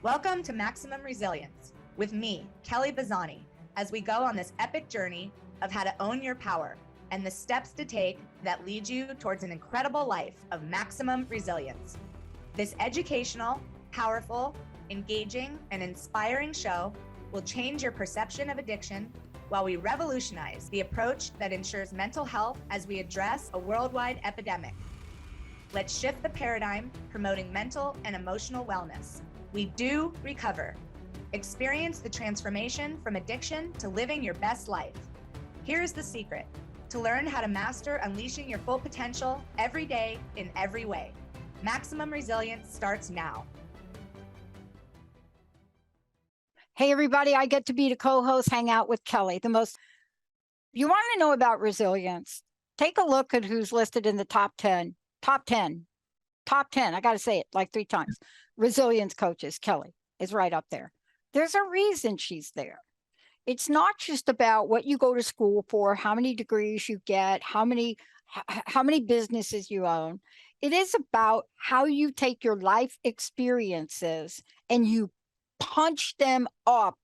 Welcome to Maximum Resilience with me, Kelly Bazzani, as we go on this epic journey of how to own your power and the steps to take that lead you towards an incredible life of maximum resilience. This educational, powerful, engaging, and inspiring show will change your perception of addiction while we revolutionize the approach that ensures mental health as we address a worldwide epidemic. Let's shift the paradigm, promoting mental and emotional wellness. We do recover. Experience the transformation from addiction to living your best life. Here's the secret: to learn how to master unleashing your full potential every day in every way. Maximum Resilience starts now. Hey, everybody, I get to be the co-host, hang out with Kelly. You want to know about resilience? Take a look at who's listed in the top 10. I got to say it like 3 times. Resilience coaches. Kelly is right up there. There's a reason she's there. It's not just about what you go to school for, how many degrees you get, how many businesses you own. It is about how you take your life experiences and you punch them up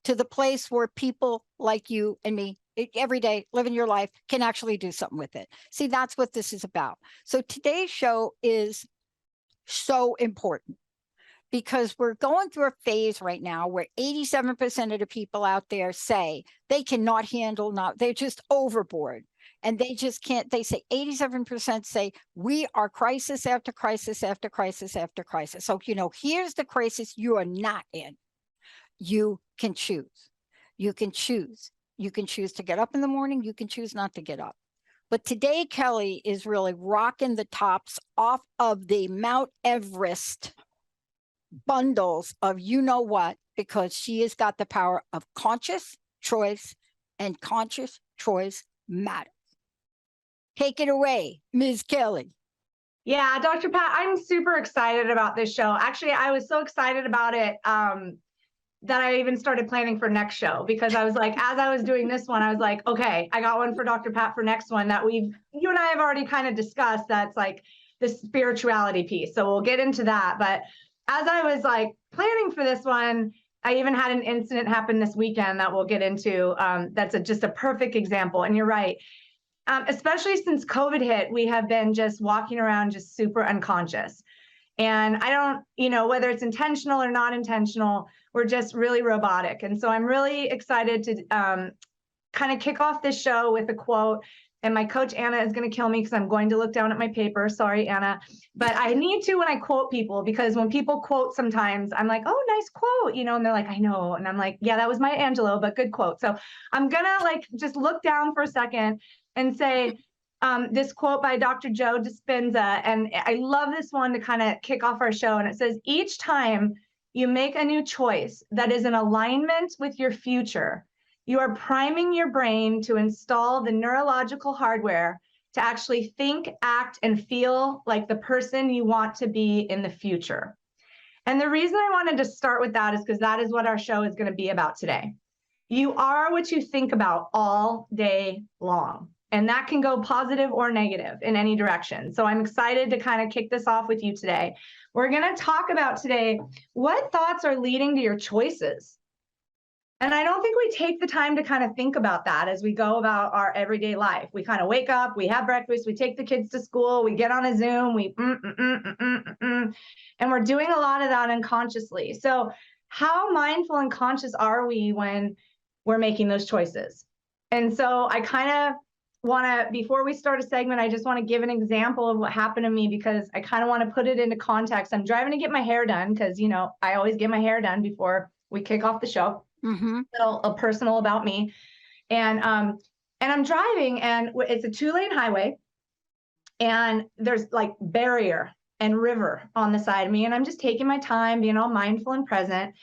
to the place where people like you and me every day living your life can actually do something with it. See, that's what this is about. So today's show is so important because we're going through a phase right now where 87% of the people out there say they cannot handle, they're just overboard. And they just can't. They say 87% say we are crisis after crisis after crisis after crisis. So, here's the crisis you are not in. You can choose. You can choose. You can choose to get up in the morning. You can choose not to get up. But today, Kelly is really rocking the tops off of the Mount Everest bundles of what, because she has got the power of conscious choice, and conscious choice matters. Take it away, Ms. Kelly. Yeah, Dr. Pat, I'm super excited about this show. Actually, I was so excited about it that I even started planning for next show, because I was like, as I was doing this one, I was like, okay, I got one for Dr. Pat for next one that you and I have already kind of discussed. That's like the spirituality piece. So we'll get into that. But as I was like planning for this one, I even had an incident happen this weekend that we'll get into. That's just a perfect example. And you're right. Especially since COVID hit, we have been just walking around just super unconscious. And I don't, whether it's intentional or not intentional, we're just really robotic. And so I'm really excited to kind of kick off this show with a quote. And my coach, Anna, is going to kill me because I'm going to look down at my paper. Sorry, Anna. But I need to when I quote people, because when people quote sometimes, I'm like, oh, nice quote, and they're like, I know. And I'm like, yeah, that was Maya Angelou, but good quote. So I'm going to just look down for a second and say this quote by Dr. Joe Dispenza. And I love this one to kind of kick off our show. And it says, each time you make a new choice that is in alignment with your future, you are priming your brain to install the neurological hardware to actually think, act, and feel like the person you want to be in the future. And the reason I wanted to start with that is because that is what our show is going to be about today. You are what you think about all day long. And that can go positive or negative in any direction. So I'm excited to kind of kick this off with you today. We're going to talk about today, what thoughts are leading to your choices? And I don't think we take the time to kind of think about that as we go about our everyday life. We kind of wake up, we have breakfast, we take the kids to school, we get on a Zoom, and we're doing a lot of that unconsciously. So how mindful and conscious are we when we're making those choices? And so I kind of want to, before we start a segment, I just want to give an example of what happened to me, because I kind of want to put it into context. I'm driving to get my hair done because, I always get my hair done before we kick off the show. Mm-hmm. A personal about me. And I'm driving, and it's a 2-lane highway, and there's like barrier and river on the side of me. And I'm just taking my time, being all mindful and present.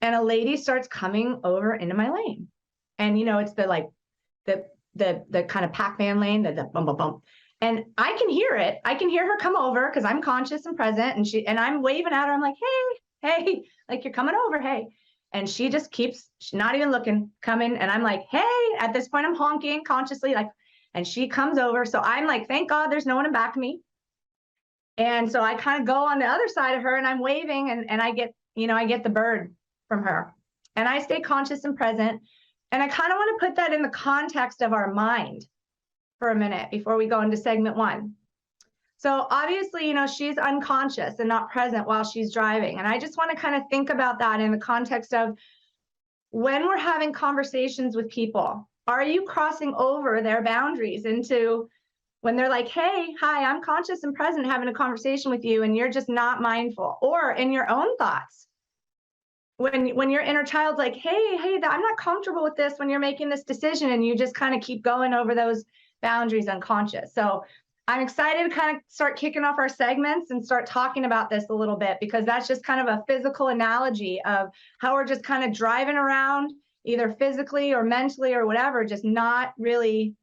And a lady starts coming over into my lane. And, it's the kind of Pac-Man lane, the bump, bump, bump. And I can hear it. I can hear her come over because I'm conscious and present. And I'm waving at her. I'm like, hey, like, you're coming over. Hey. And she just keeps not even looking, coming. And I'm like, hey, at this point, I'm honking consciously, like, and she comes over. So I'm like, thank God there's no one in back of me. And so I kind of go on the other side of her and I'm waving and I get, I get the bird from her and I stay conscious and present. And I kind of want to put that in the context of our mind for a minute before we go into segment 1. So obviously, she's unconscious and not present while she's driving. And I just want to kind of think about that in the context of when we're having conversations with people, are you crossing over their boundaries into when they're like, hey, hi, I'm conscious and present having a conversation with you, and you're just not mindful, or in your own thoughts. When your inner child's like, hey, I'm not comfortable with this when you're making this decision, and you just kind of keep going over those boundaries unconscious. So I'm excited to kind of start kicking off our segments and start talking about this a little bit, because that's just kind of a physical analogy of how we're just kind of driving around, either physically or mentally or whatever, just not really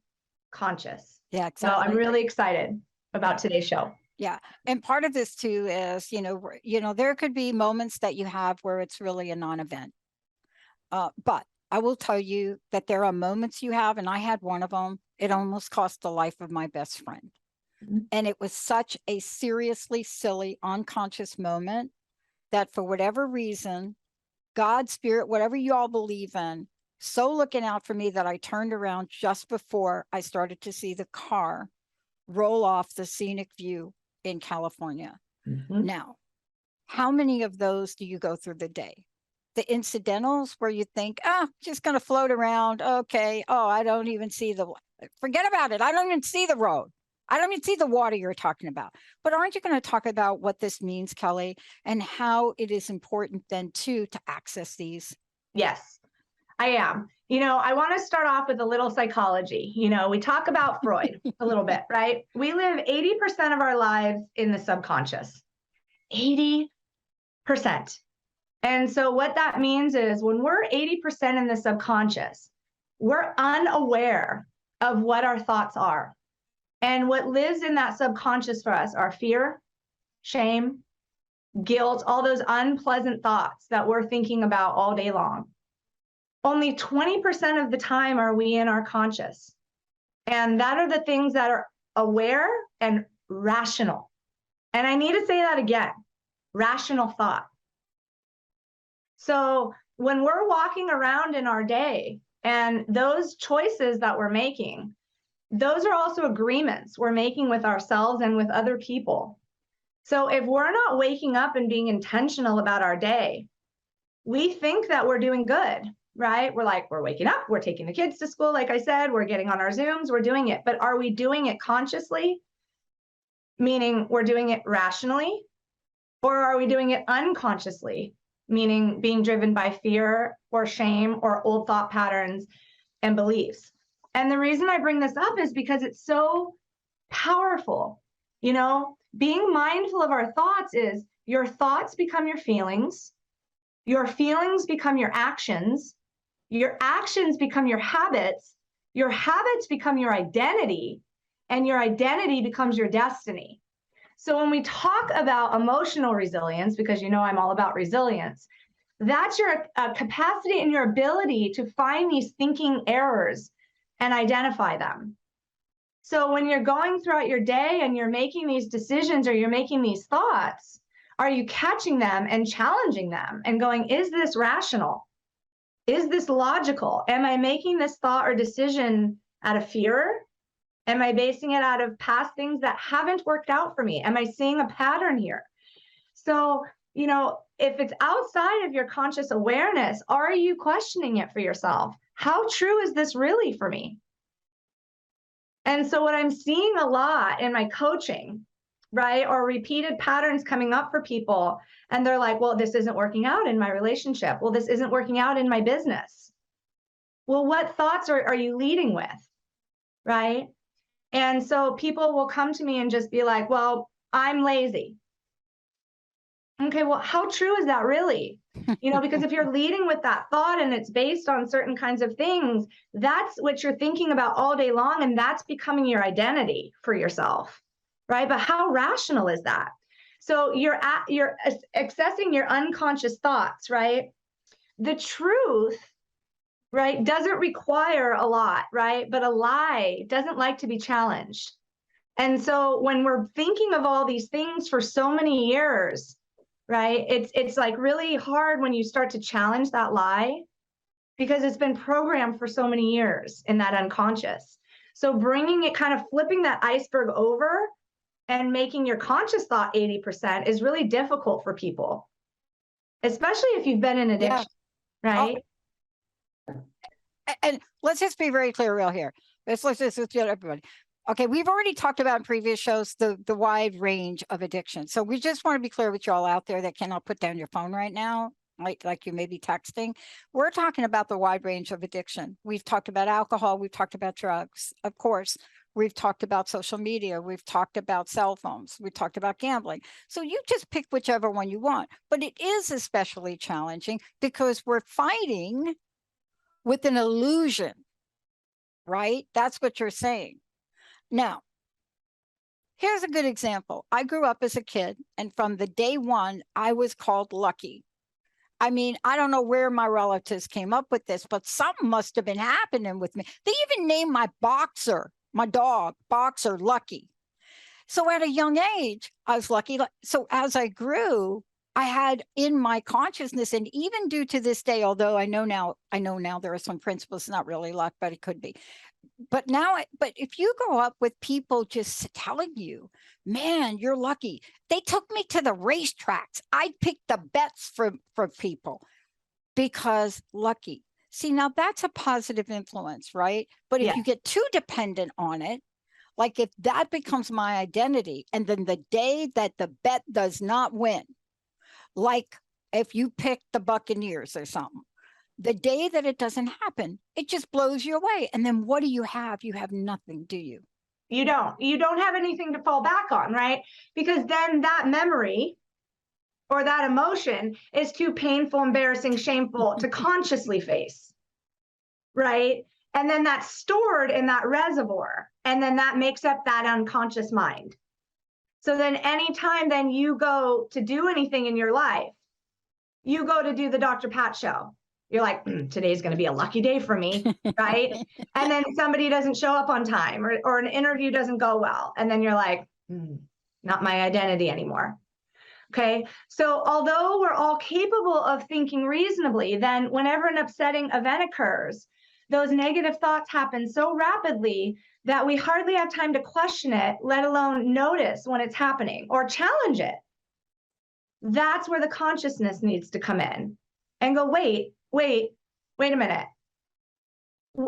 conscious. Yeah, exactly. So I'm really excited about today's show. Yeah. And part of this too is, there could be moments that you have where it's really a non-event. But I will tell you that there are moments you have, and I had one of them. It almost cost the life of my best friend. Mm-hmm. And it was such a seriously silly, unconscious moment that for whatever reason, God, spirit, whatever you all believe in, so looking out for me that I turned around just before I started to see the car roll off the scenic view in California. Mm-hmm. Now, how many of those do you go through the day? The incidentals where you think, just going to float around. Okay. Oh, I don't even see forget about it. I don't even see the road. I don't even see the water you're talking about. But aren't you going to talk about what this means, Kelly, and how it is important then too to access these? Yes. I am. I want to start off with a little psychology. We talk about Freud a little bit, right? We live 80% of our lives in the subconscious. 80%. And so what that means is when we're 80% in the subconscious, we're unaware of what our thoughts are. And what lives in that subconscious for us are fear, shame, guilt, all those unpleasant thoughts that we're thinking about all day long. Only 20% of the time are we in our conscious. And that are the things that are aware and rational. And I need to say that again, rational thought. So when we're walking around in our day and those choices that we're making, those are also agreements we're making with ourselves and with other people. So if we're not waking up and being intentional about our day, we think that we're doing good. Right? We're waking up, we're taking the kids to school. Like I said, we're getting on our Zooms, we're doing it. But are we doing it consciously? Meaning we're doing it rationally? Or are we doing it unconsciously? Meaning being driven by fear or shame or old thought patterns and beliefs. And the reason I bring this up is because it's so powerful. Being mindful of our thoughts is your thoughts become your feelings become your actions become your habits become your identity, and your identity becomes your destiny. So when we talk about emotional resilience, because I'm all about resilience, that's your capacity and your ability to find these thinking errors and identify them. So when you're going throughout your day and you're making these decisions or you're making these thoughts, are you catching them and challenging them and going, is this rational? Is this logical? Am I making this thought or decision out of fear? Am I basing it out of past things that haven't worked out for me? Am I seeing a pattern here? So, if it's outside of your conscious awareness, are you questioning it for yourself? How true is this really for me? And so what I'm seeing a lot in my coaching, right, or repeated patterns coming up for people, and they're like, well, this isn't working out in my relationship. Well, this isn't working out in my business. Well, what thoughts are you leading with, right? And so people will come to me and just be like, well, I'm lazy. Okay, well, how true is that really? Because if you're leading with that thought and it's based on certain kinds of things, that's what you're thinking about all day long, and that's becoming your identity for yourself, right? But how rational is that? So you're accessing your unconscious thoughts, right? the truth, right, doesn't require a lot, right? But a lie doesn't like to be challenged. And so when we're thinking of all these things for so many years, right, it's like really hard when you start to challenge that lie, because it's been programmed for so many years in that unconscious. So bringing it, kind of flipping that iceberg over and making your conscious thought 80% is really difficult for people, especially if you've been in addiction, right? And let's just be very clear real here. Let's just get everybody. Okay, we've already talked about in previous shows the wide range of addiction. So we just want to be clear with y'all out there that cannot put down your phone right now, like you may be texting. We're talking about the wide range of addiction. We've talked about alcohol, we've talked about drugs, of course. We've talked about social media, we've talked about cell phones, we talked about gambling. So you just pick whichever one you want. But it is especially challenging because we're fighting with an illusion, right? That's what you're saying. Now, here's a good example. I grew up as a kid, and from the day one, I was called lucky. I mean, I don't know where my relatives came up with this, but something must have been happening with me. They even named my boxer, my dog, Boxer, Lucky. So at a young age, I was lucky. So as I grew, I had in my consciousness, and even due to this day, although I know now there are some principles, not really luck, but it could be. But if you grow up with people just telling you, man, you're lucky. They took me to the racetracks. I picked the bets for people because lucky. See, now that's a positive influence, right? But if you get too dependent on it, like if that becomes my identity, and then the day that the bet does not win, like if you pick the Buccaneers or something, the day that it doesn't happen, it just blows you away. And then what do you have? You have nothing, do you? You don't have anything to fall back on, right? Because then that memory or that emotion is too painful, embarrassing, shameful to consciously face, right? And then that's stored in that reservoir, and then that makes up that unconscious mind. So then anytime then you go to do anything in your life, you go to do the Dr. Pat show. You're like, today's going to be a lucky day for me, right? And then somebody doesn't show up on time, or an interview doesn't go well. And then you're like, not my identity anymore. Okay. So although we're all capable of thinking reasonably, then whenever an upsetting event occurs, those negative thoughts happen so rapidly that we hardly have time to question it, let alone notice when it's happening or challenge it. That's where the consciousness needs to come in and go, wait a minute.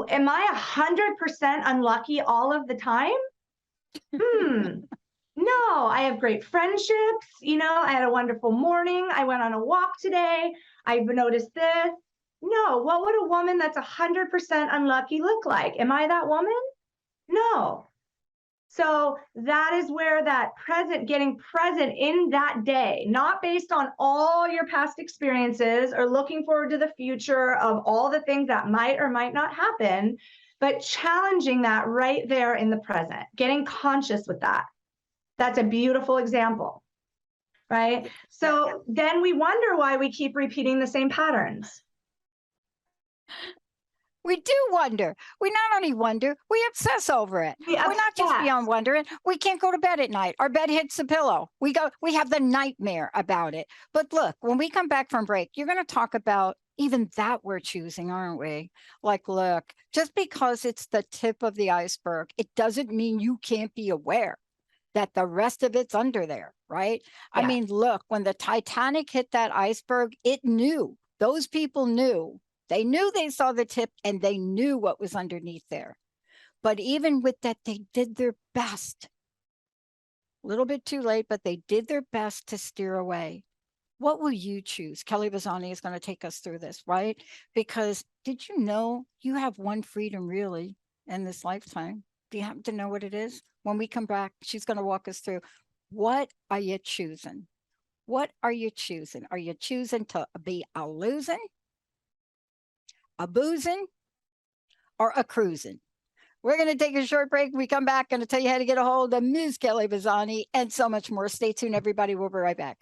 Am I 100% unlucky all of the time? No, I have great friendships. I had a wonderful morning. I went on a walk today. I've noticed this. No, what would a woman that's 100% unlucky look like? Am I that woman? No. So that is where that getting present in that day, not based on all your past experiences or looking forward to the future of all the things that might or might not happen, but challenging that right there in the present, getting conscious with that. That's a beautiful example, right? So then we wonder why we keep repeating the same patterns. We do wonder. We not only wonder, we obsess over it. We're not just beyond wondering. We can't go to bed at night. Our bed hits the pillow. We have the nightmare about it. But look, when we come back from break, you're going to talk about even that we're choosing, aren't we? Like, look, just because it's the tip of the iceberg, it doesn't mean you can't be aware that the rest of it's under there, right? I mean, look, when the Titanic hit that iceberg, it knew. Those people knew. They knew they saw the tip, and they knew what was underneath there. But even with that, they did their best. A little bit too late, but they did their best to steer away. What will you choose? Kelly Bazzani is going to take us through this, right? Because did you know you have one freedom really in this lifetime? Do you happen to know what it is? When we come back, she's going to walk us through. What are you choosing? What are you choosing? Are you choosing to be a losing, a boozing, or a cruising? We're going to take a short break. When we come back, going to tell you how to get a hold of Ms. Kelly Bazzani and so much more. Stay tuned, everybody. We'll be right back.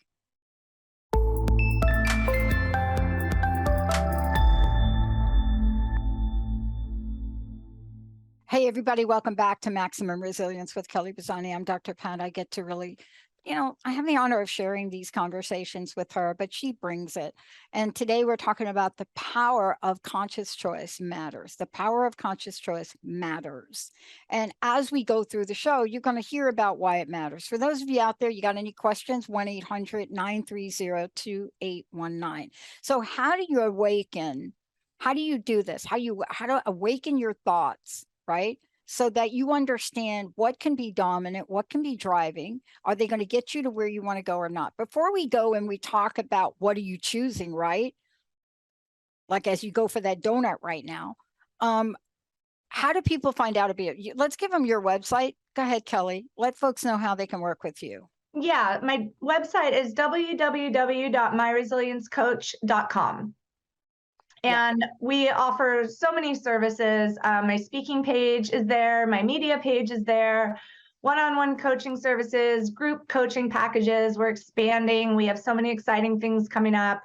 Hey, everybody, welcome back to Maximum Resilience with Kelly Bazzani. I'm Dr. Pat. I get to really, I have the honor of sharing these conversations with her, but she brings it. And today we're talking about the power of conscious choice matters. The power of conscious choice matters. And as we go through the show, you're going to hear about why it matters. For those of you out there, you got any questions? 1-800-930-2819. So how do you awaken? How do you do this? How to awaken your thoughts? Right? So that you understand what can be dominant, what can be driving. Are they going to get you to where you want to go or not? Before we go and we talk about what are you choosing, right? Like as you go for that donut right now, how do people find out about you? Let's give them your website. Go ahead, Kelly. Let folks know how they can work with you. Yeah, my website is www.myresiliencecoach.com. And we offer so many services. My speaking page is there. My media page is there. One-on-one coaching services, group coaching packages. We're expanding. We have so many exciting things coming up.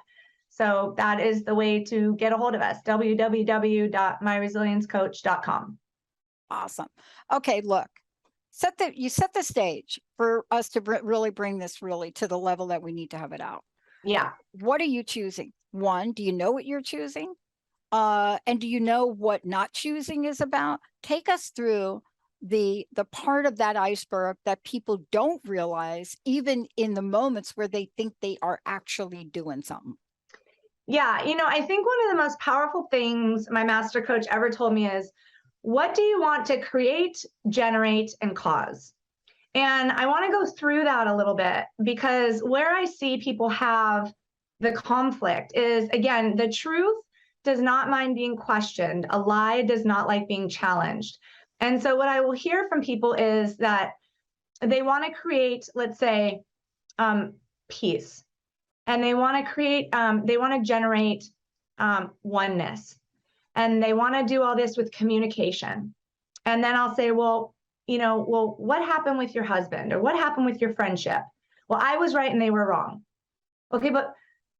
So that is the way to get a hold of us, www.myresiliencecoach.com. Awesome. Okay, look, you set the stage for us to really bring this really to the level that we need to have it out. Yeah. What are you choosing? One, do you know what you're choosing? And do you know what not choosing is about? Take us through the part of that iceberg that people don't realize, even in the moments where they think they are actually doing something. Yeah, I think one of the most powerful things my master coach ever told me is, what do you want to create, generate, and cause? And I want to go through that a little bit, because where I see people have the conflict is, again, the truth does not mind being questioned. A lie does not like being challenged. And so what I will hear from people is that they want to create, let's say, peace. And they want to create, they want to generate oneness. And they want to do all this with communication. And then I'll say, well, what happened with your husband, or what happened with your friendship? Well, I was right and they were wrong. Okay, but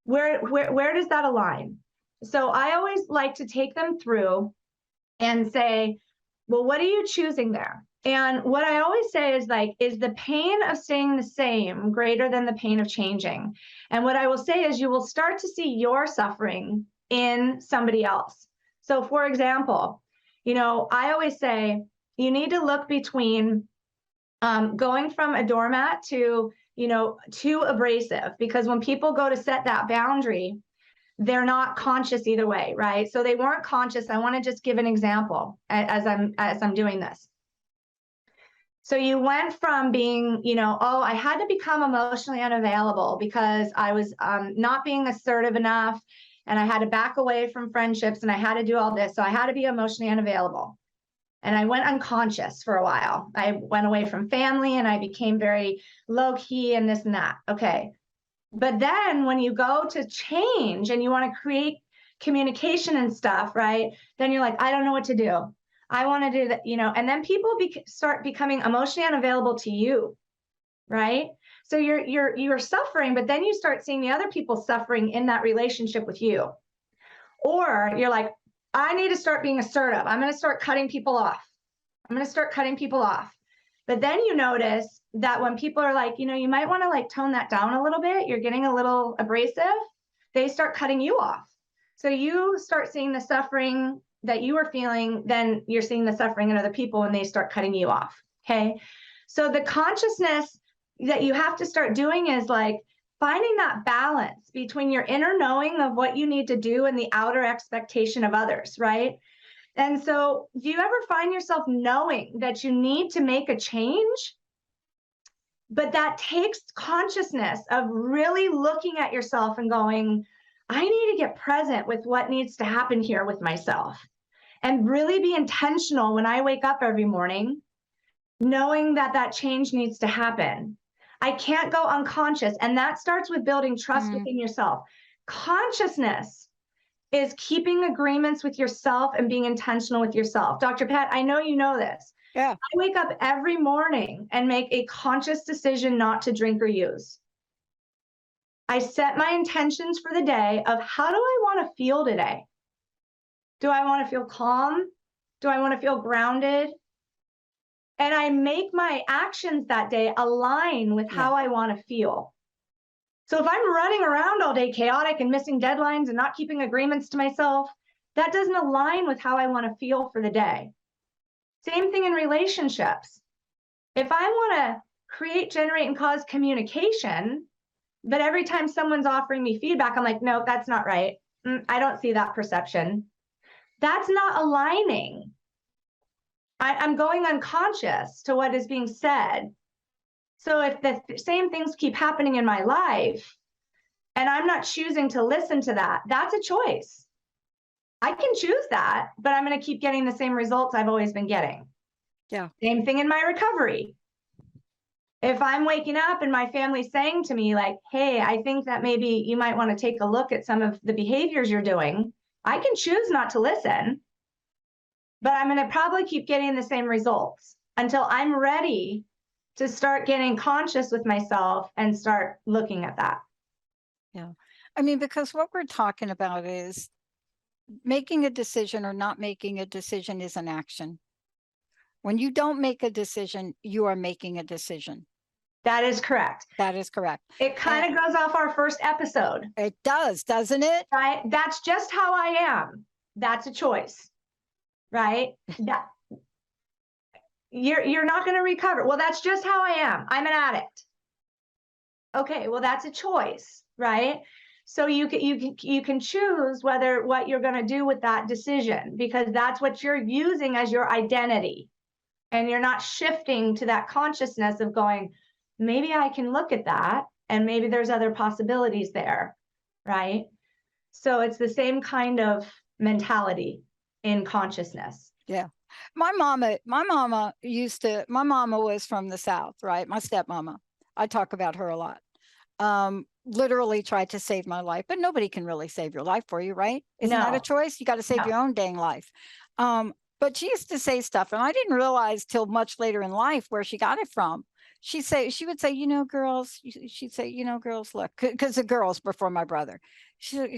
where does that align? So I always like to take them through and say, well, what are you choosing there? And what I always say is, like, is the pain of staying the same greater than the pain of changing? And what I will say is, you will start to see your suffering in somebody else. So for example, I always say, you need to look between going from a doormat to too abrasive, because when people go to set that boundary, they're not conscious either way, right? So they weren't conscious. I want to just give an example as I'm doing this. So you went from being, oh, I had to become emotionally unavailable because I was not being assertive enough, and I had to back away from friendships, and I had to do all this. So I had to be emotionally unavailable. And I went unconscious for a while. I went away from family and I became very low key and this and that. Okay. But then when you go to change and you want to create communication and stuff, right? Then you're like, I don't know what to do. I want to do that, and then people start becoming emotionally unavailable to you, right? So you're suffering, but then you start seeing the other people suffering in that relationship with you. Or you're like, I need to start being assertive. I'm going to start cutting people off. But then you notice that when people are like, you might want to like tone that down a little bit. You're getting a little abrasive. They start cutting you off. So you start seeing the suffering that you are feeling. Then you're seeing the suffering in other people and they start cutting you off. Okay. So the consciousness that you have to start doing is like finding that balance between your inner knowing of what you need to do and the outer expectation of others, right? And so do you ever find yourself knowing that you need to make a change, but that takes consciousness of really looking at yourself and going, I need to get present with what needs to happen here with myself, and really be intentional when I wake up every morning, knowing that that change needs to happen. I can't go unconscious. And that starts with building trust within yourself. Consciousness is keeping agreements with yourself and being intentional with yourself. Dr. Pat, I know you know this. Yeah. I wake up every morning and make a conscious decision not to drink or use. I set my intentions for the day of, how do I want to feel today? Do I want to feel calm? Do I want to feel grounded? And I make my actions that day align with how I want to feel. So if I'm running around all day chaotic and missing deadlines and not keeping agreements to myself, that doesn't align with how I want to feel for the day. Same thing in relationships. If I want to create, generate, and cause communication, but every time someone's offering me feedback, I'm like, no, that's not right. I don't see that perception. That's not aligning. I'm going unconscious to what is being said. So if the same things keep happening in my life and I'm not choosing to listen to that, that's a choice. I can choose that, but I'm going to keep getting the same results I've always been getting. Yeah. Same thing in my recovery. If I'm waking up and my family's saying to me like, hey, I think that maybe you might want to take a look at some of the behaviors you're doing, I can choose not to listen, but I'm going to probably keep getting the same results until I'm ready to start getting conscious with myself and start looking at that. Yeah. I mean, because what we're talking about is making a decision or not making a decision is an action. When you don't make a decision, you are making a decision. That is correct. That is correct. It kind of goes off our first episode. It does, doesn't it? Right? That's just how I am. That's a choice. Right? That you're not going to recover. Well, that's just how I am. I'm an addict. Okay, well, that's a choice, right? So you can choose what you're going to do with that decision, because that's what you're using as your identity. And you're not shifting to that consciousness of going, maybe I can look at that and maybe there's other possibilities there, right? So it's the same kind of mentality in consciousness. Yeah. My mama was from the South, right? My stepmama. I talk about her a lot. Literally tried to save my life, but nobody can really save your life for you, right? Isn't that a choice? You got to save your own dang life. But she used to say stuff, and I didn't realize till much later in life where she got it from. She would say, girls, she'd say, girls, look, because the girls before my brother,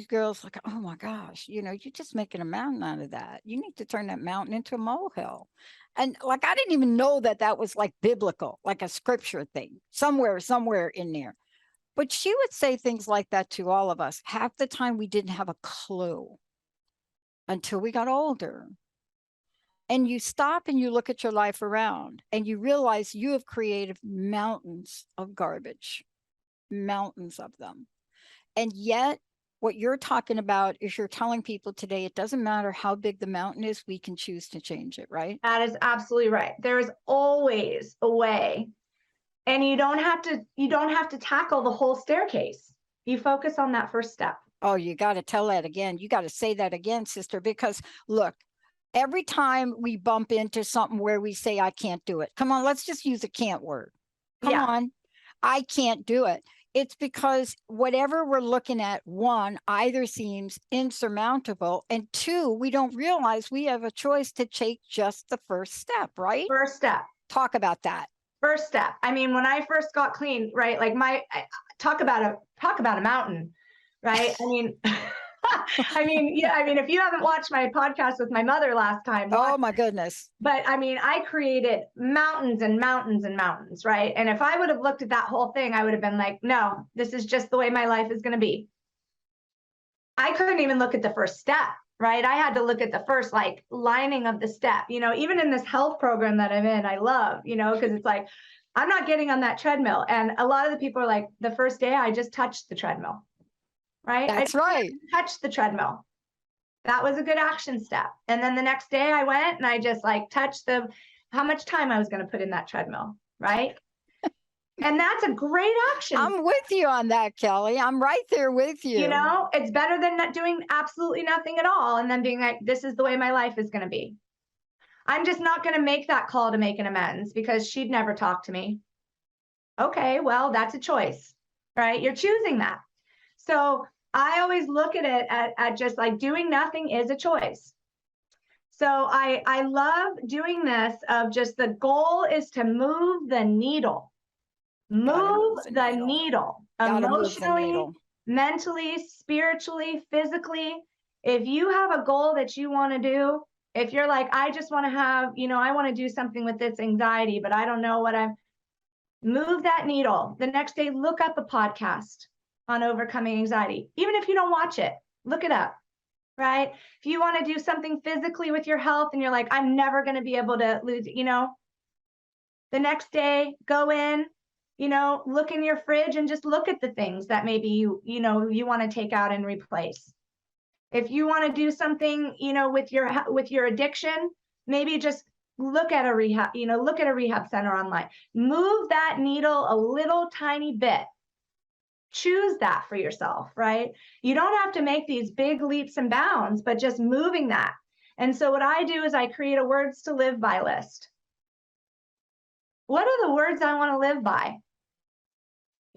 girls, look, oh my gosh, you're just making a mountain out of that. You need to turn that mountain into a molehill. And like, I didn't even know that was like biblical, like a scripture thing somewhere in there. But she would say things like that to all of us. Half the time we didn't have a clue until we got older. And you stop and you look at your life around and you realize you have created mountains of garbage, mountains of them. And yet what you're talking about is you're telling people today, it doesn't matter how big the mountain is, we can choose to change it, right? That is absolutely right. There is always a way. And you don't have to tackle the whole staircase. You focus on that first step. Oh, you got to tell that again. You got to say that again, sister, because look, every time we bump into something where we say, I can't do it. Come on, let's just use a can't word. Come on, I can't do it. It's because whatever we're looking at, one, either seems insurmountable, and two, we don't realize we have a choice to take just the first step, right? First step. Talk about that. First step. I mean, when I first got clean, right? Like talk about a mountain, right? I mean, if you haven't watched my podcast with my mother last time. Oh my goodness. But I mean, I created mountains and mountains and mountains, right? And if I would have looked at that whole thing, I would have been like, no, this is just the way my life is going to be. I couldn't even look at the first step, right? I had to look at the first like lining of the step, even in this health program that I'm in, I love, because it's like, I'm not getting on that treadmill. And a lot of the people are like, the first day I just touched the treadmill. Right? That's right. Touch the treadmill. That was a good action step. And then the next day I went and I just like touched how much time I was going to put in that treadmill. Right? And that's a great action. I'm with you on that, Kelly. I'm right there with you. It's better than not doing absolutely nothing at all. And then being like, this is the way my life is going to be. I'm just not going to make that call to make an amends because she'd never talk to me. Okay, well, that's a choice, right? You're choosing that. So I always look at it at just like doing nothing is a choice. So I love doing this of just the goal is to move the needle. Move the needle. Emotionally, mentally, spiritually, physically. If you have a goal that you want to do, If you're like, I just want to have, I want to do something with this anxiety, but I don't know what move that needle. The next day, look up a podcast on overcoming anxiety. Even if you don't watch it, look it up, right? If you want to do something physically with your health and you're like, I'm never going to be able to lose, the next day, go in, look in your fridge and just look at the things that maybe you want to take out and replace. If you want to do something, with your addiction, maybe just look at a rehab center online. Move that needle a little tiny bit. Choose that for yourself, right? You don't have to make these big leaps and bounds, but just moving that. And so what I do is I create a words to live by list. What are the words I want to live by?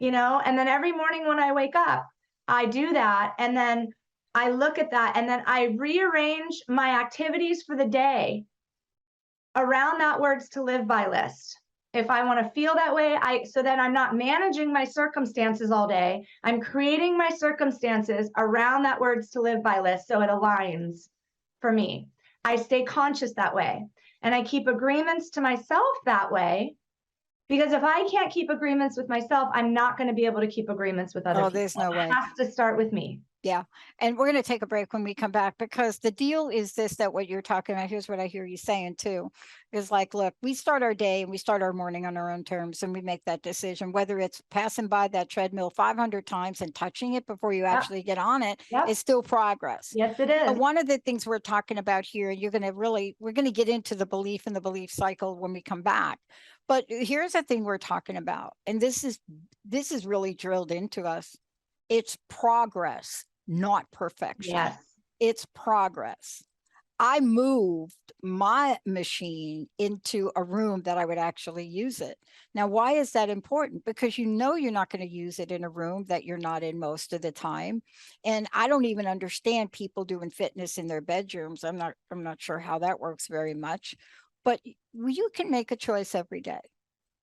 And then every morning when I wake up, I do that. And then I look at that and then I rearrange my activities for the day around that words to live by list. If I want to feel that way, so that I'm not managing my circumstances all day, I'm creating my circumstances around that words to live by list so it aligns for me. I stay conscious that way. And I keep agreements to myself that way. Because if I can't keep agreements with myself, I'm not going to be able to keep agreements with other people. There's no way. It has to start with me. Yeah. And we're going to take a break when we come back, because the deal is this, that what you're talking about, here's what I hear you saying too, is like, look, we start our day and we start our morning on our own terms, and we make that decision, whether it's passing by that treadmill 500 times and touching it before you actually get on it, is still progress. Yes, it is. So one of the things we're talking about here, and we're going to get into the belief and the belief cycle when we come back. But here's the thing we're talking about, and this is really drilled into us. It's progress, not perfection. Yes. It's progress. I moved my machine into a room that I would actually use it. Now, why is that important? Because you're not going to use it in a room that you're not in most of the time. And I don't even understand people doing fitness in their bedrooms. I'm not sure how that works very much. But you can make a choice every day.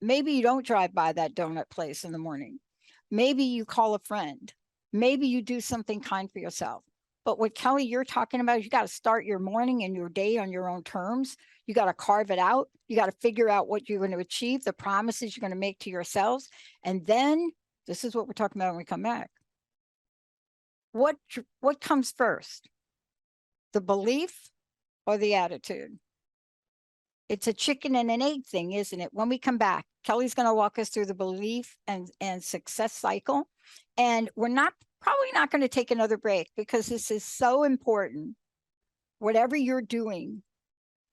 Maybe you don't drive by that donut place in the morning. Maybe you call a friend. Maybe you do something kind for yourself. But what, Kelly, you're talking about, you got to start your morning and your day on your own terms. You got to carve it out. You got to figure out what you're going to achieve, the promises you're going to make to yourselves. And then this is what we're talking about when we come back. What comes first? The belief or the attitude? It's a chicken and an egg thing, isn't it? When we come back, Kelly's going to walk us through the belief and success cycle. And we're probably not going to take another break, because this is so important. Whatever you're doing,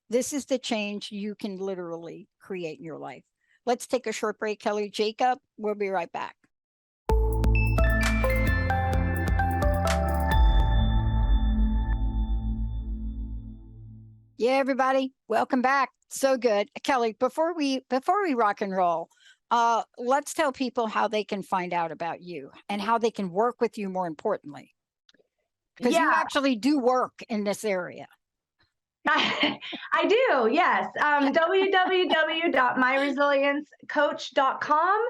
this is the change you can literally create in your life. Let's take a short break, Kelly. Jacob, we'll be right back. Yeah, everybody, welcome back. So good. Kelly, before we rock and roll, let's tell people how they can find out about you and how they can work with you, more importantly. Because you actually do work in this area. I do, yes. www.myresiliencecoach.com.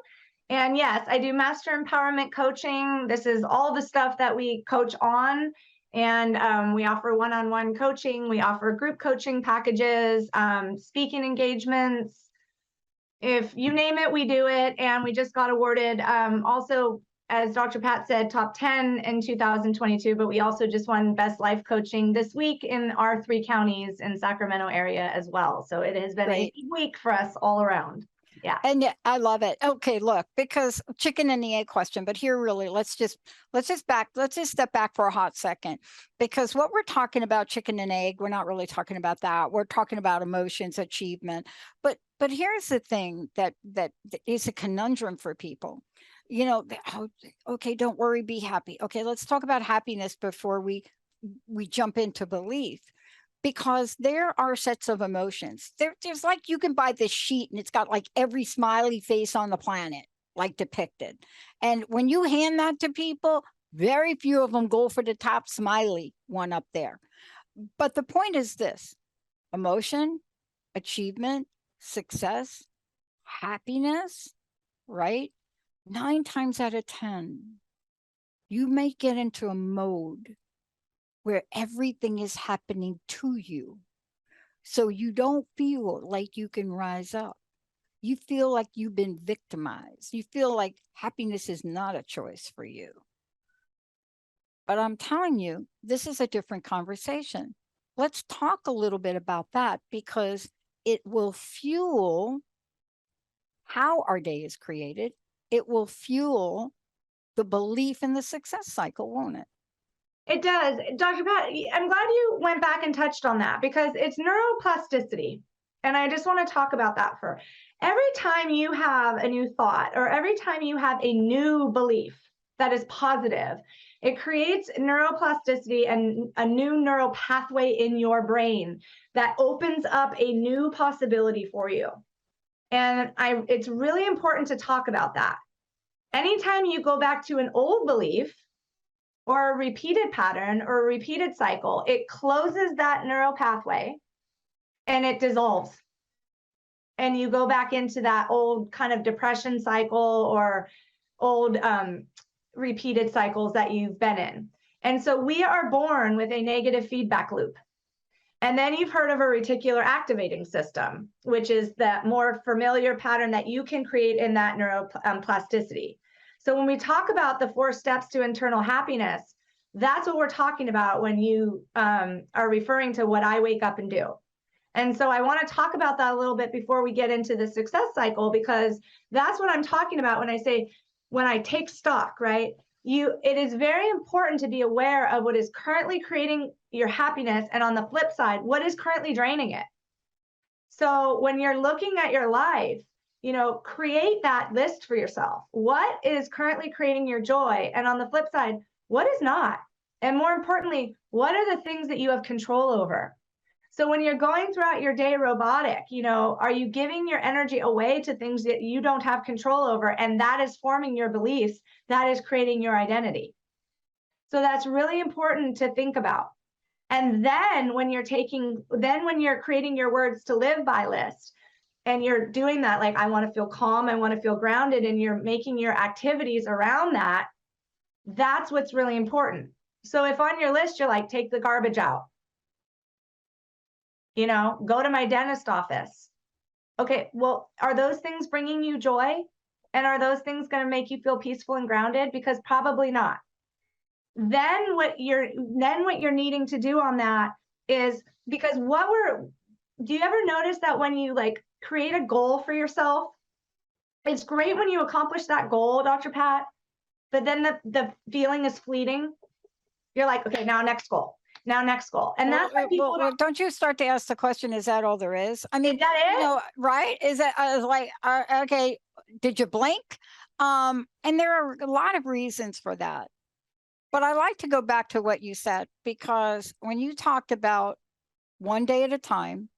And yes, I do master empowerment coaching. This is all the stuff that we coach on. And we offer one-on-one coaching. We offer group coaching packages, speaking engagements. If you name it, we do it. And we just got awarded also, as Dr. Pat said, top 10 in 2022, but we also just won best life coaching this week in our 3 counties in Sacramento area as well. So it has been a big week for us all around. Yeah. And I love it. Okay, look, because chicken and the egg question, but here really, let's just step back for a hot second, because what we're talking about, chicken and egg, we're not really talking about that. We're talking about emotions, achievement. But here's the thing that is a conundrum for people. Okay, don't worry, be happy. Okay, let's talk about happiness before we jump into belief. Because there are sets of emotions. There's like, you can buy this sheet and it's got like every smiley face on the planet, like depicted. And when you hand that to people, very few of them go for the top smiley one up there. But the point is this: emotion, achievement, success, happiness, right? 9 times out of 10, you may get into a mode where everything is happening to you So you don't feel like you can rise up. You feel like you've been victimized. You feel like happiness is not a choice for you. But I'm telling you, this is a different conversation. Let's talk a little bit about that, because it will fuel how our day is created. It will fuel the belief in the success cycle, won't it? It does. Dr. Pat, I'm glad you went back and touched on that, because it's neuroplasticity. And I just want to talk about that for every time you have a new thought, or every time you have a new belief that is positive, it creates neuroplasticity and a new neural pathway in your brain that opens up a new possibility for you. And it's really important to talk about that. Anytime you go back to an old belief or a repeated pattern or a repeated cycle, it closes that neural pathway and it dissolves. And you go back into that old kind of depression cycle or old repeated cycles that you've been in. And so we are born with a negative feedback loop. And then you've heard of a reticular activating system, which is that more familiar pattern that you can create in that neuroplasticity. So when we talk about the 4 steps to internal happiness, that's what we're talking about when you are referring to what I wake up and do. And so I want to talk about that a little bit before we get into the success cycle, because that's what I'm talking about when I say, when I take stock, right? It is very important to be aware of what is currently creating your happiness, and on the flip side, what is currently draining it. So when you're looking at your life, create that list for yourself. What is currently creating your joy? And on the flip side, what is not? And more importantly, what are the things that you have control over? So when you're going throughout your day robotic, are you giving your energy away to things that you don't have control over? And that is forming your beliefs. That is creating your identity. So that's really important to think about. And then when you're creating your words to live by list, and you're doing that, like, I want to feel calm, I want to feel grounded, and you're making your activities around that, that's what's really important. So if on your list, you're like, take the garbage out, go to my dentist office. Okay, well, are those things bringing you joy? And are those things going to make you feel peaceful and grounded? Because probably not. Then what you're needing to do on that is, because do you ever notice that when you create a goal for yourself, it's great when you accomplish that goal, Dr. Pat, but then the feeling is fleeting. You're like, okay, now next goal. And that's why people don't you start to ask the question, is that all there is? I mean, is that it? Right? Is that okay, did you blink? And there are a lot of reasons for that. But I like to go back to what you said, because when you talked about one day at a time,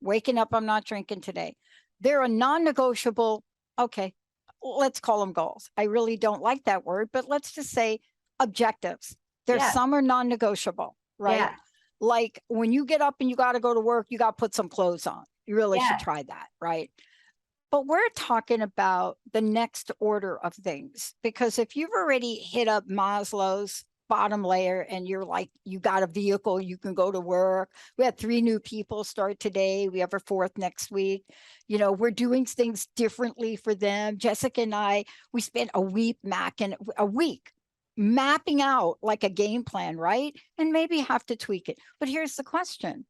waking up, I'm not drinking today, there are non-negotiable, okay, let's call them goals. I really don't like that word, but let's just say objectives. There's some are non-negotiable, right? Yeah. Like when you get up and you got to go to work, you got to put some clothes on. You really should try that, right? But we're talking about the next order of things, because if you've already hit up Maslow's bottom layer and you're like, you got a vehicle, you can go to work. We had 3 new people start today. We have a 4th next week. We're doing things differently for them. Jessica and I, we spent a week mapping out like a game plan, right? And maybe have to tweak it. But here's the question.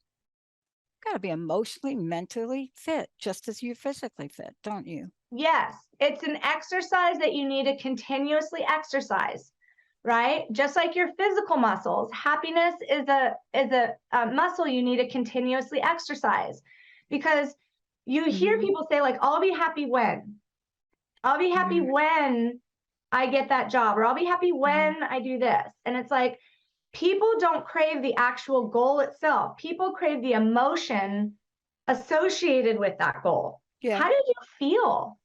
Got to be emotionally, mentally fit, just as you're physically fit, don't you? Yes, it's an exercise that you need to continuously exercise, right? Just like your physical muscles, happiness is a muscle you need to continuously exercise, because you hear people say, like, I'll be happy when I get that job, or I'll be happy when I do this. And it's like, people don't crave the actual goal itself. People crave the emotion associated with that goal. Yeah. How did you feel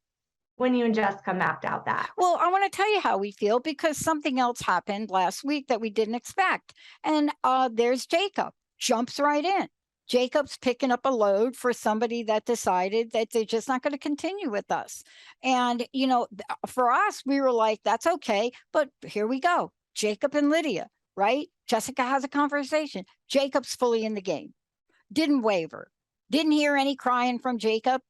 when you and Jessica mapped out that? Well, I want to tell you how we feel, because something else happened last week that we didn't expect. And there's Jacob, jumps right in. Jacob's picking up a load for somebody that decided that they're just not going to continue with us. And, for us, we were like, that's okay. But here we go. Jacob and Lydia, right? Jessica has a conversation. Jacob's fully in the game. didn't waver. Didn't hear any crying from Jacob.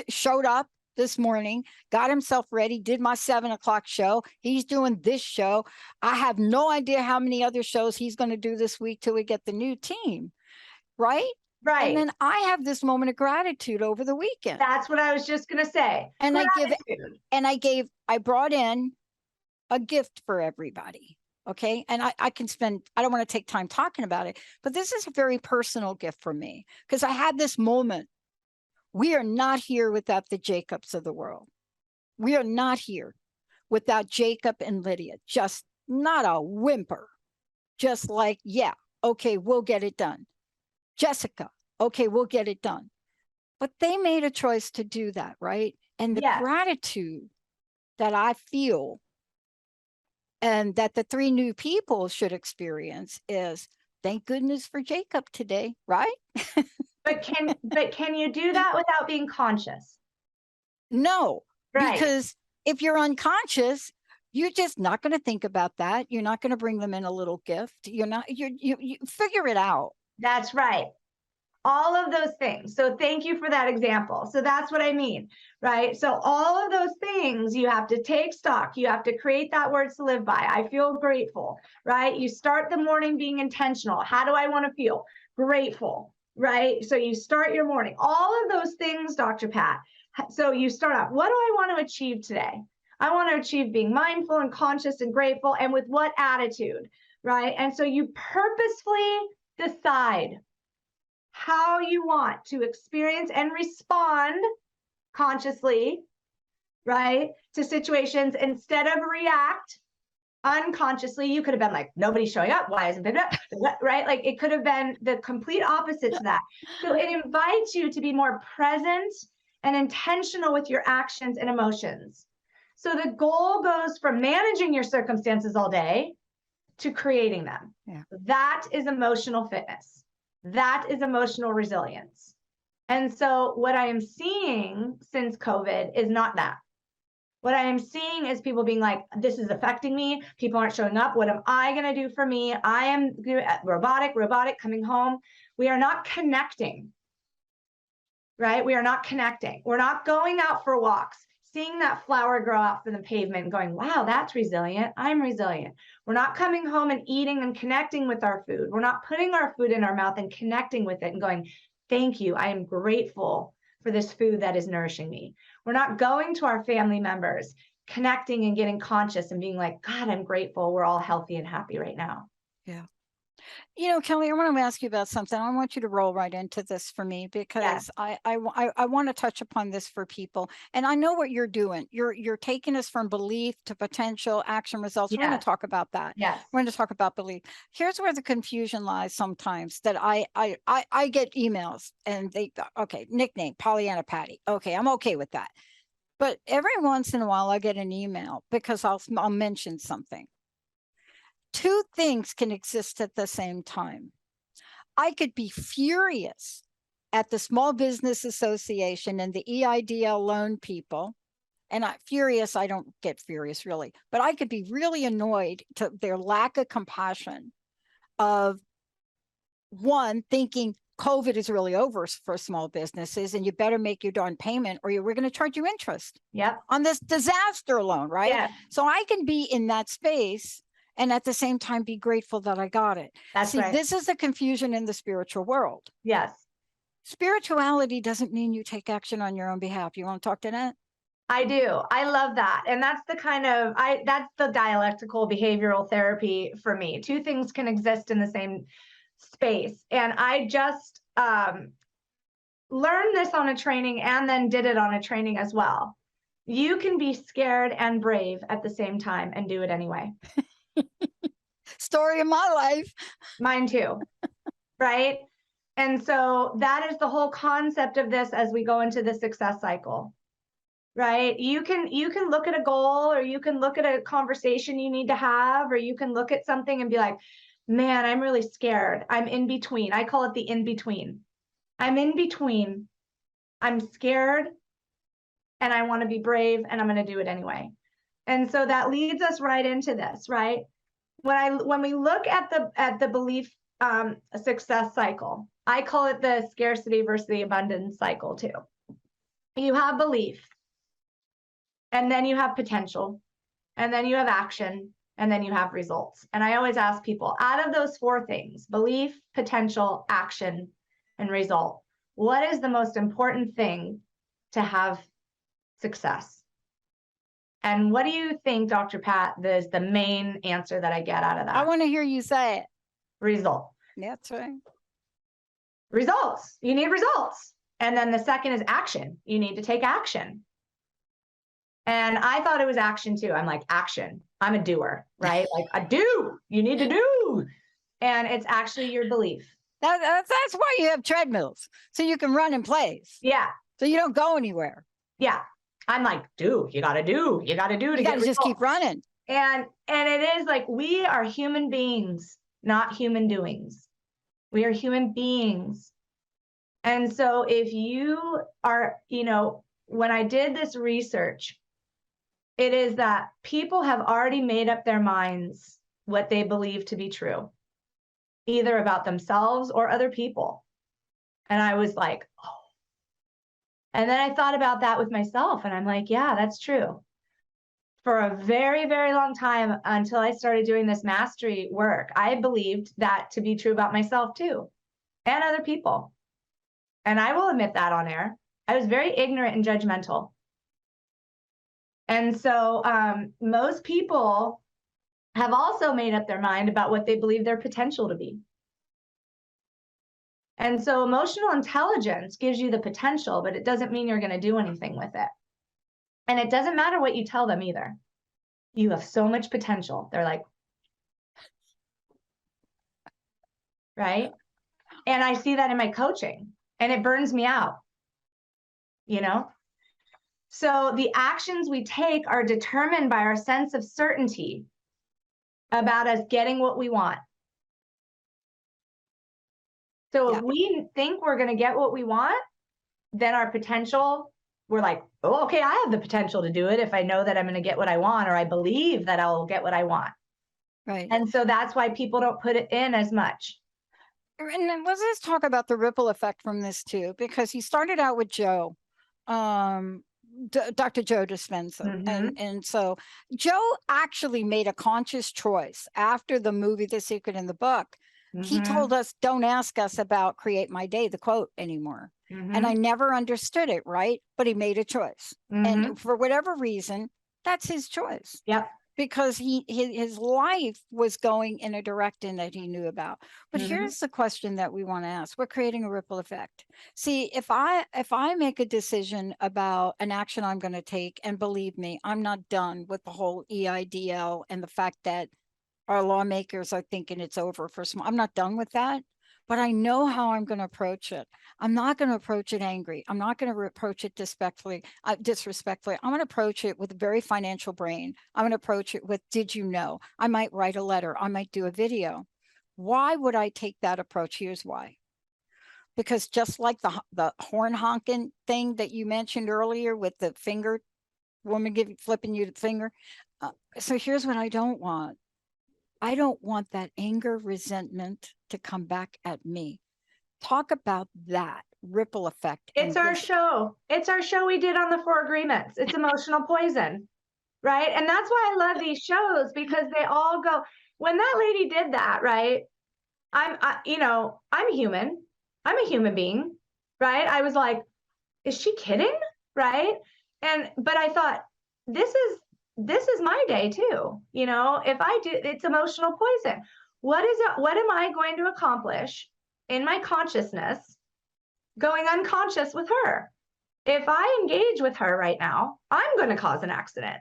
Showed up this morning, got himself ready, did my 7 o'clock show. He's doing this show. I have no idea how many other shows he's going to do this week till we get the new team. Right? Right. And then I have this moment of gratitude over the weekend. That's what I was just going to say. And Gratitude. I brought in a gift for everybody. Okay. And I don't want to take time talking about it, but this is a very personal gift for me because I had this moment. We are not here without the Jacobs of the world. We are not here without Jacob and Lydia. Just not a whimper. Just like, yeah, okay, we'll get it done. Jessica, okay, we'll get it done. But they made a choice to do that, right? And the gratitude that I feel and that the 3 new people should experience is thank goodness for Jacob today, right? But can you do that without being conscious? No, Right. Because if you're unconscious, you're just not going to think about that. You're not going to bring them in a little gift. You figure it out. That's right. All of those things. So thank you for that example. So that's what I mean, right? So all of those things, you have to take stock. You have to create that words to live by. I feel grateful, right? You start the morning being intentional. How do I want to feel? Grateful, right? So you start your morning. All of those things, Dr. Pat. So you start off, what do I want to achieve today? I want to achieve being mindful and conscious and grateful, and with what attitude, right? And so you purposefully decide how you want to experience and respond consciously, right, to situations instead of react unconsciously. You could have been like, nobody's showing up. Why isn't it? Right? Like it could have been the complete opposite to that. So it invites you to be more present and intentional with your actions and emotions. So the goal goes from managing your circumstances all day to creating them. Yeah. That is emotional fitness. That is emotional resilience. And so what I am seeing since COVID is not that. What I am seeing is people being like, this is affecting me. People aren't showing up. What am I going to do for me? I am robotic, coming home. We are not connecting, right? We are not connecting. We're not going out for walks, seeing that flower grow out from the pavement and going, wow, that's resilient. I'm resilient. We're not coming home and eating and connecting with our food. We're not putting our food in our mouth and connecting with it and going, thank you. I am grateful for this food that is nourishing me. We're not going to our family members, connecting and getting conscious and being like, God, I'm grateful. We're all healthy and happy right now. Yeah. You know, Kelly, I want to ask you about something. I want you to roll right into this for me because I want to touch upon this for people. And I know what you're doing. You're taking us from belief to potential action results. We're going to talk about that. Yes. We're going to talk about belief. Here's where the confusion lies sometimes that I get emails and they, okay, nickname, Pollyanna Patty. Okay, I'm okay with that. But every once in a while I get an email because I'll mention something. 2 things can exist at the same time. I could be furious at the Small Business Association and the EIDL loan people. And I don't get furious really, but I could be really annoyed to their lack of compassion of one, thinking COVID is really over for small businesses and you better make your darn payment or we're going to charge you interest on this disaster loan, right? Yeah. So I can be in that space and at the same time be grateful that I got it. That's See, right. this is the confusion in the spiritual world. Yes. Spirituality doesn't mean you take action on your own behalf. You want to talk to that? I do. I love that. And that's the kind of, that's the dialectical behavioral therapy for me. 2 things can exist in the same space. And I just learned this on a training and then did it on a training as well. You can be scared and brave at the same time and do it anyway. Story of my life. Mine too. Right? And so that is the whole concept of this as we go into the success cycle. Right? You can look at a goal or you can look at a conversation you need to have, or you can look at something and be like, man, I'm really scared. I'm in between. I call it the in between. I'm in between. I'm scared and I want to be brave and I'm going to do it anyway. And so that leads us right into this, right? When we look at the belief a success cycle. I call it the scarcity versus the abundance cycle too. You have belief, and then you have potential, and then you have action, and then you have results. And I always ask people, out of those four things, belief, potential, action, and result, what is the most important thing to have success? And what do you think, Dr. Pat, is the main answer that I get out of that? I want to hear you say it. Result. That's right. Results. You need results. And then the second is action. You need to take action. And I thought it was action too. I'm like, action. I'm a doer, right? Like, I do. You need to do. And it's actually your belief. That's why you have treadmills, so you can run in place. Yeah. So you don't go anywhere. Yeah. I'm like, do. You got to do. You got to do to You got get to just keep running. And it is like, we are human beings, not human doings. We are human beings. And so if you are, when I did this research, it is that people have already made up their minds what they believe to be true, either about themselves or other people. And I was like, oh. And then I thought about that with myself, and I'm like, yeah, that's true. For a very, very long time, until I started doing this mastery work, I believed that to be true about myself too, and other people. And I will admit that on air. I was very ignorant and judgmental. And so most people have also made up their mind about what they believe their potential to be. And so emotional intelligence gives you the potential, but it doesn't mean you're going to do anything with it. And it doesn't matter what you tell them either. You have so much potential. They're like, right? And I see that in my coaching, and it burns me out, So the actions we take are determined by our sense of certainty about us getting what we want. So if we think we're going to get what we want, then our potential, we're like, oh, okay, I have the potential to do it if I know that I'm going to get what I want, or I believe that I'll get what I want. Right. And so that's why people don't put it in as much. And then let's just talk about the ripple effect from this too, because he started out with Joe, Dr. Joe Dispenza. And so Joe actually made a conscious choice after the movie, The Secret in the Book. He told us, don't ask us about create my day, the quote anymore. And I never understood it, right? But he made a choice. And for whatever reason, that's his choice. Yep. Because his life was going in a direction that he knew about. But here's the question that we want to ask. We're creating a ripple effect. See, if I make a decision about an action I'm going to take, and believe me, I'm not done with the whole EIDL and the fact that our lawmakers are thinking it's over for small. I'm not done with that, but I know how I'm going to approach it. I'm not going to approach it angry. I'm not going to approach it disrespectfully. I'm going to approach it with a very financial brain. I'm going to approach it with, did you know? I might write a letter. I might do a video. Why would I take that approach? Here's why. Because just like the horn honking thing that you mentioned earlier with the finger, woman flipping you the finger. So here's what I don't want. I don't want that anger, resentment to come back at me. Talk about that ripple effect. It's our show. It's our show we did on the 4 agreements. It's emotional poison, right? And that's why I love these shows, because they all go, when that lady did that, right? I'm human. I'm a human being, right? I was like, is she kidding? Right? But I thought, this is my day too. If I do, it's emotional poison. What am I going to accomplish in my consciousness going unconscious with her? If I engage with her right now, I'm going to cause an accident.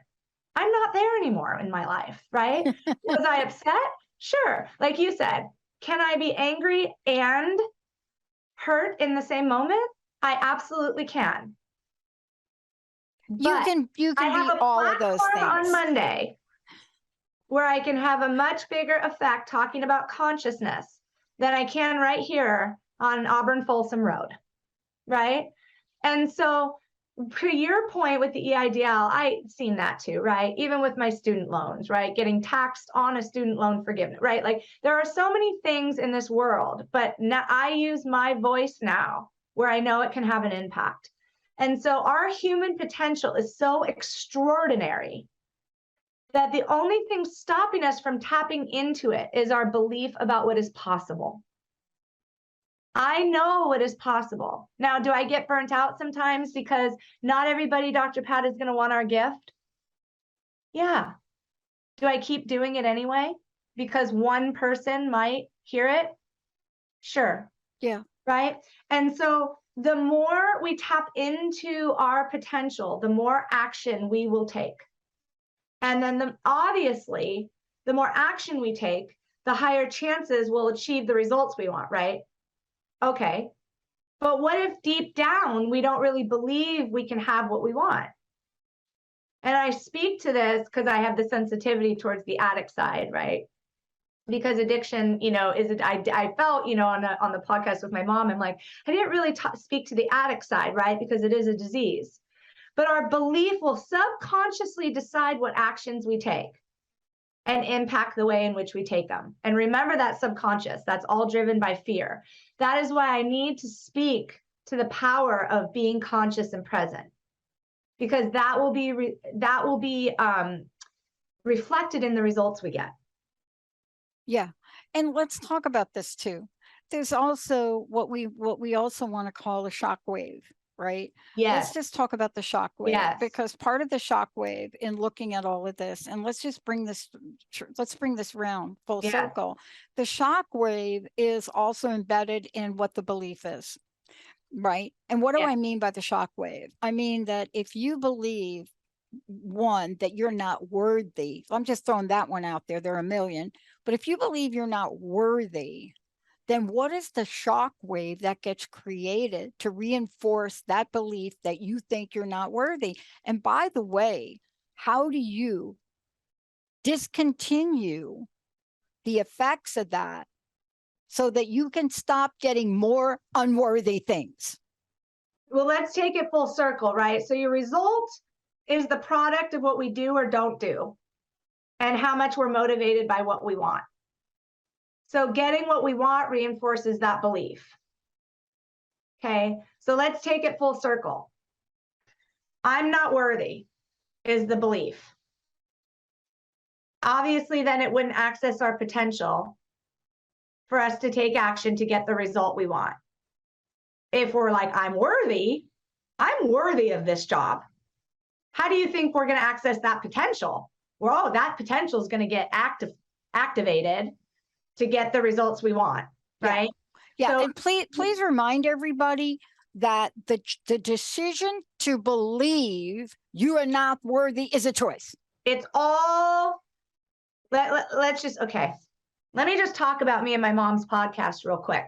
I'm not there anymore in my life, right? Was I upset? Sure. Like you said, can I be angry and hurt in the same moment? I absolutely can. You can be all of those things on Monday where I can have a much bigger effect talking about consciousness than I can right here on Auburn Folsom Road, right? And so to your point with the EIDL, I've seen that too, right? Even with my student loans, right? Getting taxed on a student loan forgiveness, right? Like there are so many things in this world, but now I use my voice now where I know it can have an impact. And so our human potential is so extraordinary that the only thing stopping us from tapping into it is our belief about what is possible. I know what is possible. Now, do I get burnt out sometimes because not everybody, Dr. Pat, is going to want our gift? Yeah. Do I keep doing it anyway? Because one person might hear it? Sure. Yeah. Right? And so the more we tap into our potential, the more action we will take. And then obviously, the more action we take, the higher chances we'll achieve the results we want, right? Okay. But what if deep down we don't really believe we can have what we want? And I speak to this because I have the sensitivity towards the addict side, right? Because addiction, I felt, on the podcast with my mom, I'm like, I didn't really speak to the addict side, right? Because it is a disease. But our belief will subconsciously decide what actions we take and impact the way in which we take them. And remember that subconscious, that's all driven by fear. That is why I need to speak to the power of being conscious and present, because that will be reflected in the results we get. Yeah. And let's talk about this too. There's also what we also want to call a shock wave, right? Yes. Let's just talk about the shock wave, Yes. because part of the shock wave in looking at all of this, and let's bring this round full circle. The shock wave is also embedded in what the belief is, right? And what do I mean by the shock wave? I mean that if you believe, one, that you're not worthy, I'm just throwing that one out there, there are a million, but if you believe you're not worthy, then what is the shock wave that gets created to reinforce that belief that you think you're not worthy? And by the way, how do you discontinue the effects of that so that you can stop getting more unworthy things? Well, let's take it full circle, right? So your result is the product of what we do or don't do, and how much we're motivated by what we want. So getting what we want reinforces that belief. Okay, so let's take it full circle. I'm not worthy is the belief. Obviously, then it wouldn't access our potential for us to take action to get the result we want. If we're like, I'm worthy of this job. How do you think we're going to access that potential? Well, that potential is going to get activated to get the results we want, right? Yeah, So, and please remind everybody that the decision to believe you are not worthy is a choice. It's all, let's just, okay. Let me just talk about me and my mom's podcast real quick.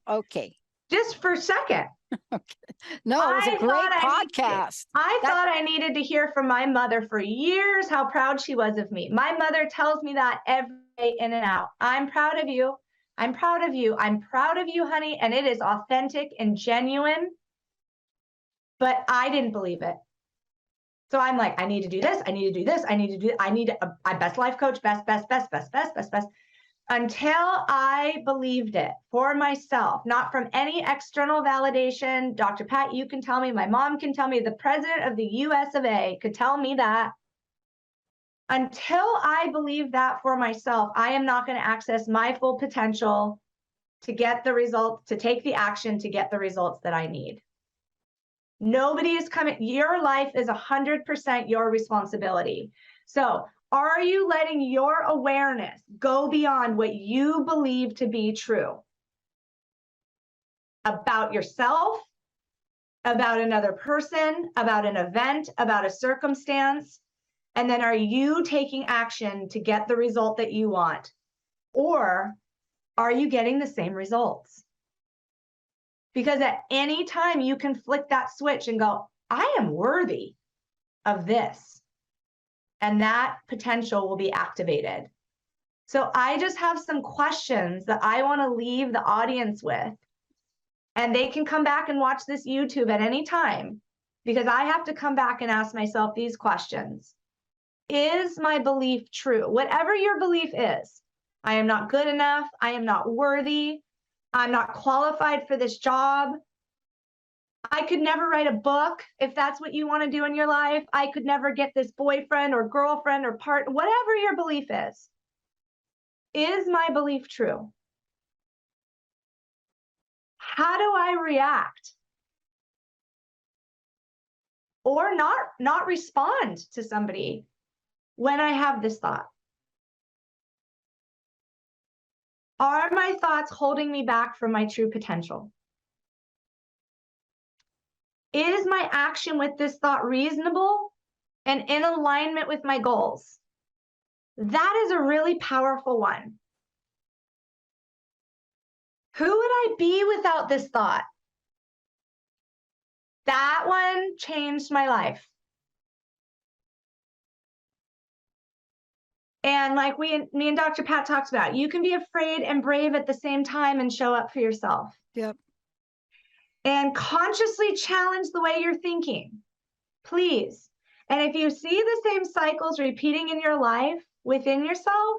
Okay. Just for a second. Okay. No, it was a great podcast. I thought I needed to hear from my mother for years how proud she was of me. My mother tells me that every day in and out. I'm proud of you. I'm proud of you. I'm proud of you, honey. And it is authentic and genuine. But I didn't believe it. So I'm like, I need to do this. I need to do this. I need to do, I need a best life coach, best. Until I believed it for myself, not from any external validation. Dr. Pat, you can tell me, my mom can tell me, the president of the US of A could tell me that. Until I believe that for myself, I am not going to access my full potential to get the results, to take the action to get the results that I need. Nobody is coming. Your life is 100% your responsibility. So are you letting your awareness go beyond what you believe to be true about yourself, about another person, about an event, about a circumstance? And then are you taking action to get the result that you want? Or are you getting the same results? Because at any time you can flick that switch and go, I am worthy of this. And that potential will be activated. So I just have some questions that I want to leave the audience with. And they can come back and watch this YouTube at any time. because I have to come back and ask myself these questions. Is my belief true? Whatever your belief is, I am not good enough. I am not worthy. I'm not qualified for this job. I could never write a book if that's what you want to do in your life. I could never get this boyfriend or girlfriend or partner, whatever your belief is. Is my belief true? How do I react? Or not respond to somebody when I have this thought? Are my thoughts holding me back from my true potential? Is my action with this thought reasonable and in alignment with my goals? That is a really powerful one. Who would I be without this thought? That one changed my life. And like me and Dr. Pat talked about, you can be afraid and brave at the same time and show up for yourself. Yep. And consciously challenge the way you're thinking, please. And if you see the same cycles repeating in your life, within yourself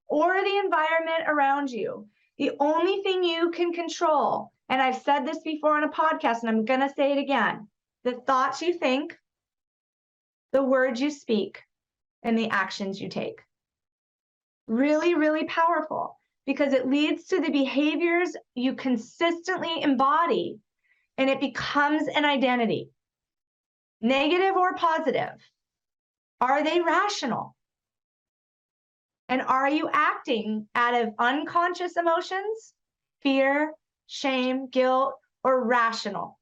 or the environment around you, the only thing you can control, and I've said this before on a podcast and I'm going to say it again, the thoughts you think, the words you speak, and the actions you take. Really, really powerful, because it leads to the behaviors you consistently embody, and it becomes an identity. Negative or positive? Are they rational? And are you acting out of unconscious emotions, fear, shame, guilt, or rational?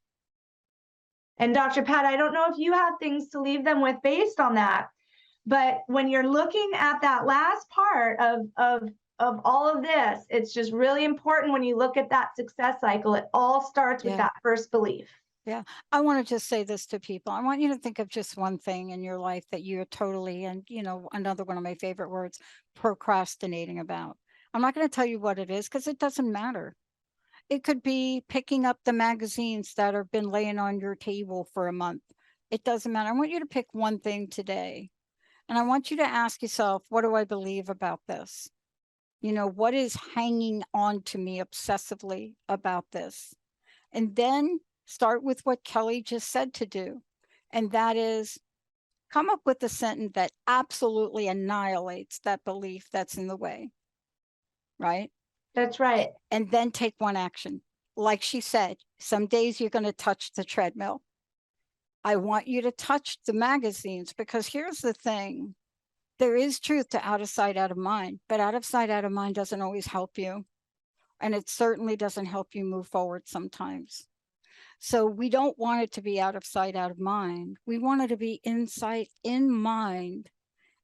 And Dr. Pat, I don't know if you have things to leave them with based on that, but when you're looking at that last part of all of this, it's just really important when you look at that success cycle, it all starts with that first belief. Yeah. I want to just say this to people. I want you to think of just one thing in your life that you're totally, and you know, another one of my favorite words, procrastinating about. I'm not going to tell you what it is because it doesn't matter. It could be picking up the magazines that have been laying on your table for a month. It doesn't matter. I want you to pick one thing today. And I want you to ask yourself, what do I believe about this? You know, what is hanging on to me obsessively about this? And then start with what Kelly just said to do. And that is come up with a sentence that absolutely annihilates that belief that's in the way. Right? That's right. And then take one action. Like she said, some days you're going to touch the treadmill. I want you to touch the magazines, because here's the thing. There is truth to out of sight, out of mind, but out of sight, out of mind doesn't always help you. And it certainly doesn't help you move forward sometimes. So we don't want it to be out of sight, out of mind. We want it to be in sight, in mind,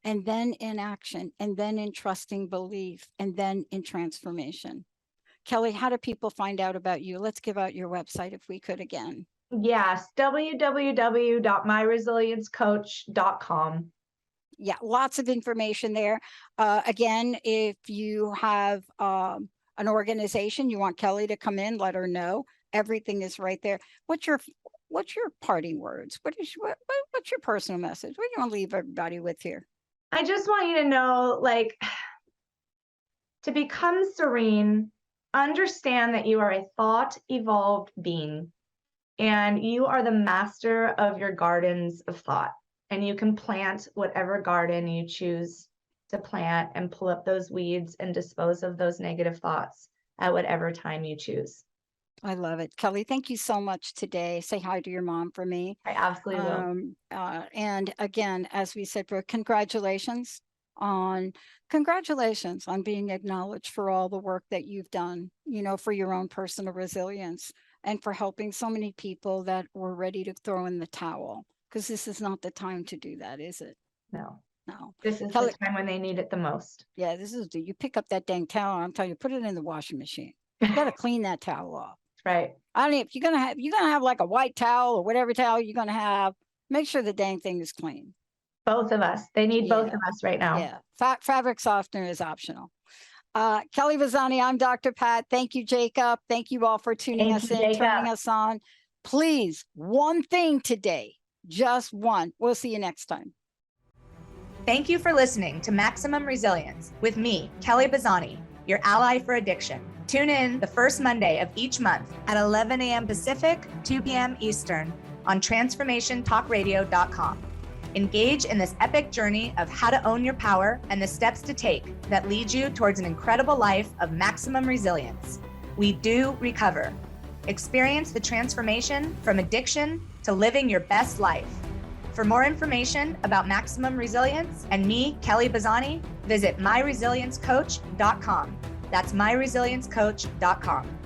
and then in action, and then in trusting belief, and then in transformation. Kelly, how do people find out about you? Let's give out your website if we could again. Yes, www.myresiliencecoach.com. Yeah, lots of information there. Again, if you have an organization, you want Kelly to come in, let her know. Everything is right there. What's your parting words? What's your personal message? What do you want to leave everybody with here? I just want you to know, like, to become serene, understand that you are a thought evolved being, and you are the master of your gardens of thought. And you can plant whatever garden you choose to plant and pull up those weeds and dispose of those negative thoughts at whatever time you choose. I love it. Kelly, thank you so much today. Say hi to your mom for me. I absolutely will. And again, as we said, Brooke, congratulations on being acknowledged for all the work that you've done, you know, for your own personal resilience and for helping so many people that were ready to throw in the towel. Because this is not the time to do that, is it? No. This is Kelly, the time when they need it the most. Yeah, you pick up that dang towel, I'm telling you, put it in the washing machine. You got to clean that towel off. Right. I mean, if you're gonna have like a white towel or whatever towel you're gonna have, make sure the dang thing is clean. Both of us. They need both of us right now. Yeah. Fabric softener is optional. Kelly Bazzani, I'm Dr. Pat. Thank you, Jacob. Thank you all for tuning us in, turning us on. Please, one thing today. Just one. We'll see you next time. Thank you for listening to Maximum Resilience with me, Kelly Bazzani, your ally for addiction. Tune in the first Monday of each month at 11 a.m. Pacific, 2 p.m. Eastern on transformationtalkradio.com. Engage in this epic journey of how to own your power and the steps to take that lead you towards an incredible life of maximum resilience. We do recover. Experience the transformation from addiction to living your best life. For more information about maximum resilience and me, Kelly Bazzani, visit myresiliencecoach.com. That's myresiliencecoach.com.